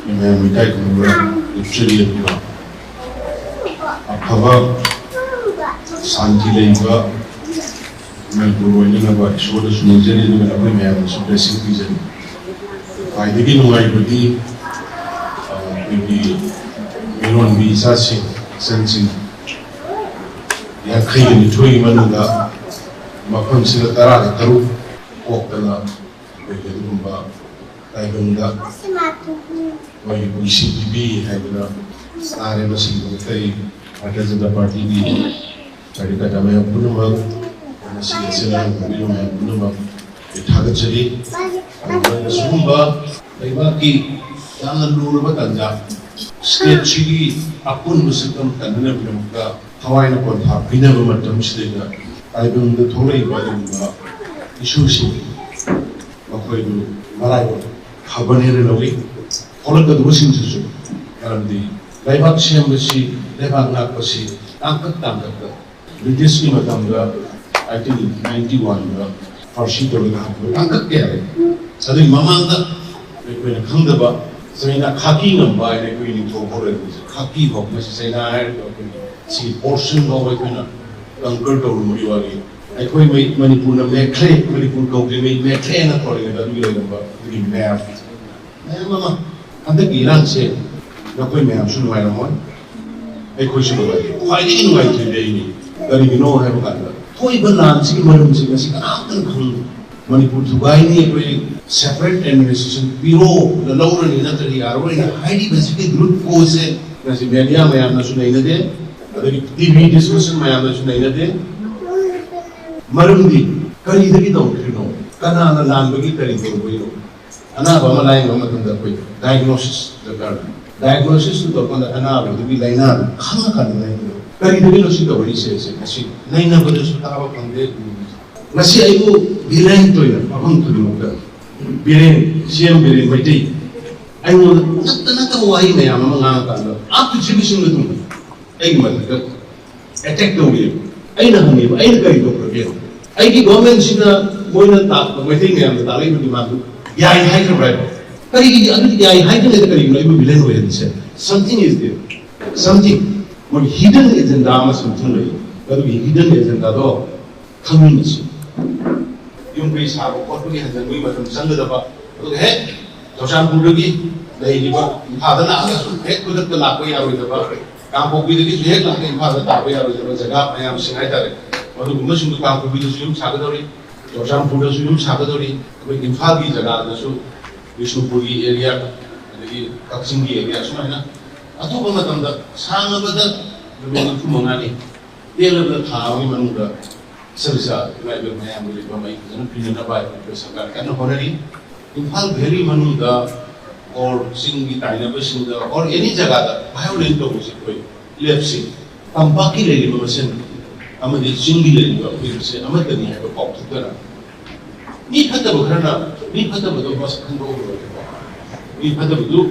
मैं क्या कहूँगा एक्चुअली अफवा शांति लेगा मैं गुरुवानी ना बात शोध सुनजरी ने अपने मैं सुप्रेसिंग पीजन फायदे की नुमाई बड़ी क्योंकि मेरों वीज़ा से सेंसिंग या कहीं नहीं थोड़ी मनुगा मकम से तरा करूँ कोकला बेटे तुम्बा ताइबंगा वही पुलिसी भी है ना सारे मशीन होते ही भारतीय जनता पार्टी भी चारी का जामे अपने मग मशीन से ना कभी में अपने मग इठाक चली और सुबह लेकिन कि यहाँ लोग बताना स्टेट चीज़ अपन मुस्लिम तन्ने बंदा हवाई न कौन था बिना बमत मुस्लिम ताइबंगा थोड़े ही बात बंदा इशू सी मकोई दो मलाइ बो खबरने लगी फॉलो कर दो सिंचु कारण दी लाइबाक शेम बसी लाइबाक नाक बसी तांकत ब्रिटिश की मतंगा 1991 में फारसी तो लगा तांकत क्या है सदी मामांगा कोई न खंडबा सैना खाकी नंबा है कोई नहीं तो बोले खाकी हो में सैना है सी पोर्शन हो कोई ना कंकर तो मुड़ी वाली कोई मणिपुर में क्ले मणिपुर को में क्ले ना थोड़े ना दूसरे नंबर दूसरी मैप मामा अंदर गिरान से ना कोई मैं आपसे नुमाया ना एक कोई से बोला फायदे की नुमाई थी नहीं करी गिनो है बकाला कोई बंदान सी मरुम सी कैसी कांतन खंड मणिपुर दुबाई नहीं कोई सेपरेट एडमिनिस्ट्रेशन ब्यूरो ललौर नहीं ना तरी यारों ने हाईली बेसिक ग्रुप को से जैसे मीडिया में आपने सुना ही ना दे अगर टीवी डिस्कशन में आपने सुना ही ना दे मरुम दी करी इधर की तो उठनो करना ना लान बगी करी तो कोई नो अना बामा लाइन बामा तंदा कोई डायग्नोसिस दरकार डायग्नोसिस तो कौन अना बामा भी लाइना खाना खाने लाइन करी तो नो सी तो बड़ी से ऐसी लाइना बदल सुधार वो कंधे नसी आई वो बिरेन तो यार अपन तो नहीं होता बिरेन सीएम बिरेन बैठे आई वो नत्ता वो आई नहीं आमा मंगाना करना आप तो जीवित सुन तुम एक मतलब अटैक तो हुई आई ना हमें आई ना करी तो प्रॉब्लम आई की गवर्नमेंट सीना कोई ना ताप बैठे नहीं आम ताले में दिमाग यार हाई कर रहा है करी की अभी यार हाई कर लेते करी ना ये बिलेन हुए हैं something is there something वो hidden agenda में something नहीं पर वो hidden agenda तो khangminasi yung kay sabo ko to yan dan mi matum sang da ba to he to san pu gi dai ni ba ha da na ga su he ko da la ko ya ro da ba kam po bi gi he la ke ha da ta ko ya ro da jaga ayam singai ta re ma du gum sing kam po bi su yum sa ga dori to san pu su yum sa ga dori ko imphal gi jaga da su Bishnupur gi area adagi Kaksing gi area su na ato ba matam da sang ba da be ni fu manga ni de la da tha ni manu da Sarsa इलाइ बेर में आम लिखा मैं जन prison अबाय में सरकार करना होने री इम्फाल भेरी मनुदा और सिंगी ताइना पे सिंगा और एनी जगह दा वायोलेंट तो कुछ कोई लेप्सिंग हम बाकी ले ली मसन हम ये सिंगी ले ली फिर से हम तो नहीं है तो पॉप तो करा नहीं पता बखरना नहीं पता बदो बस खंडो नहीं पता बदो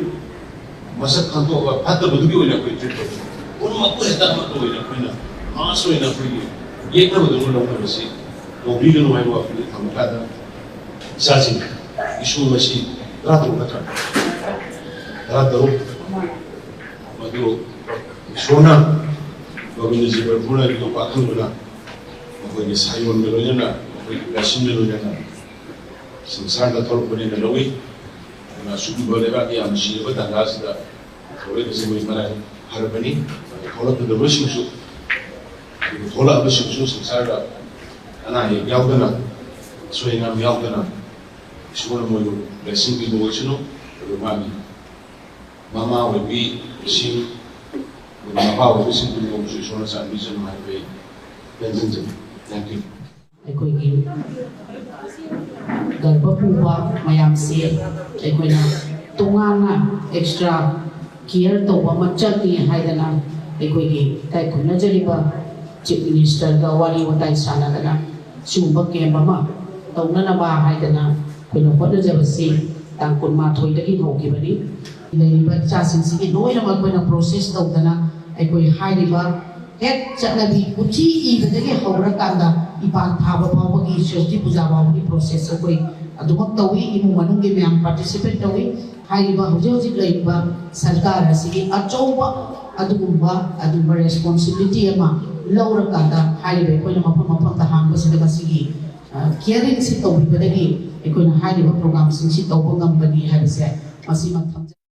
बस खंडो पता बदो भी होना कोई ट्रिप उन मत को ऐसा मत होना कोई ना मास होना कोई ये ना बदलने लोगों में से नौकरी के नुमाइंदों को अपने काम करना साजिश इशू में से रात को मधुरो सोना गोविंद जी पर पूरा एक तो पाखंड बना कोई साइवन में लोग जाना कोई पैशन में लोग जाना संसार का थोड़ा बने न लोगे ना शुद्ध बोले बाकी हम शील बता गास दा थोड़े किसी को इतना हर बनी थोड़ा तो दबोचिंग शु थोड़ा अब शिक्षु संसार का अना ये यावदना सोयना यावदना इसको मोयो ब्लेसिंग भी बोलचनो तो मामी मामा वो भी सिंग मामा वो भी सिंग भी बोलचो सोना सामिजन माय पे बेंजन थैंक यू कोई की गर्भपुवा मयाम से कोई ना तुंगाना एक्स्ट्रा केयर तो वमचत नहीं है दना कोई की ताई खुना जरीबा Chief Minister का वाली वताई साना दना चुंबक के ममा तो उन्हें ना बाहर है दना कोई नौकर जब से तांकुन माथोई तक ही होगी बनी नहीं बच्चा सिंसी के नोई ना कोई ना प्रोसेस तो दना कोई हाई रिवर हेड चलना भी कुछ ही इधर के हवरा कांदा इपान भाव भाव की सृष्टि पूजा भाव की प्रोसेस कोई ꯑꯗꯨꯃꯛ ꯇꯧꯏ ꯏꯃꯨꯡ ꯃꯅꯨꯡꯒꯤ ꯃꯌꯥꯝ ꯄꯥꯔꯇꯤꯁꯤꯄꯦꯠ ꯇꯧꯏ ꯍꯥꯏꯔꯤꯕ ꯍꯧꯖꯤꯛ ꯍꯧꯖꯤꯛ ꯂꯩꯔꯤꯕ ꯁꯔꯀꯥꯔ ꯑꯁꯤꯒꯤ ꯑꯆꯧꯕ ꯑꯗꯨꯒꯨꯝꯕ ꯔꯦꯁꯄꯣꯟꯁꯤꯕꯤꯂꯤꯇꯤ ꯑꯃ ꯂꯧꯔꯀꯥꯟꯗ ꯍꯥꯏꯔꯤꯕ ꯑꯩꯈꯣꯏꯅ ꯃꯐꯝ ꯃꯐꯝꯗ ꯍꯥꯡꯕꯁꯤꯗ ꯃꯁꯤꯒꯤ ꯀꯤꯌꯔꯤꯡꯁꯤ ꯇꯧꯕꯤꯕꯗꯒꯤ ꯑꯩꯈꯣꯏꯅ ꯍꯥꯏꯔꯤꯕ ꯄ꯭ꯔꯣꯒ꯭ꯔꯥꯝꯁꯤꯡꯁꯤ ꯇꯧꯕ ꯉꯝꯕꯅꯤ ꯍꯥꯏꯕꯁꯦ ꯃꯁꯤꯃꯛ ꯊꯝꯖꯩ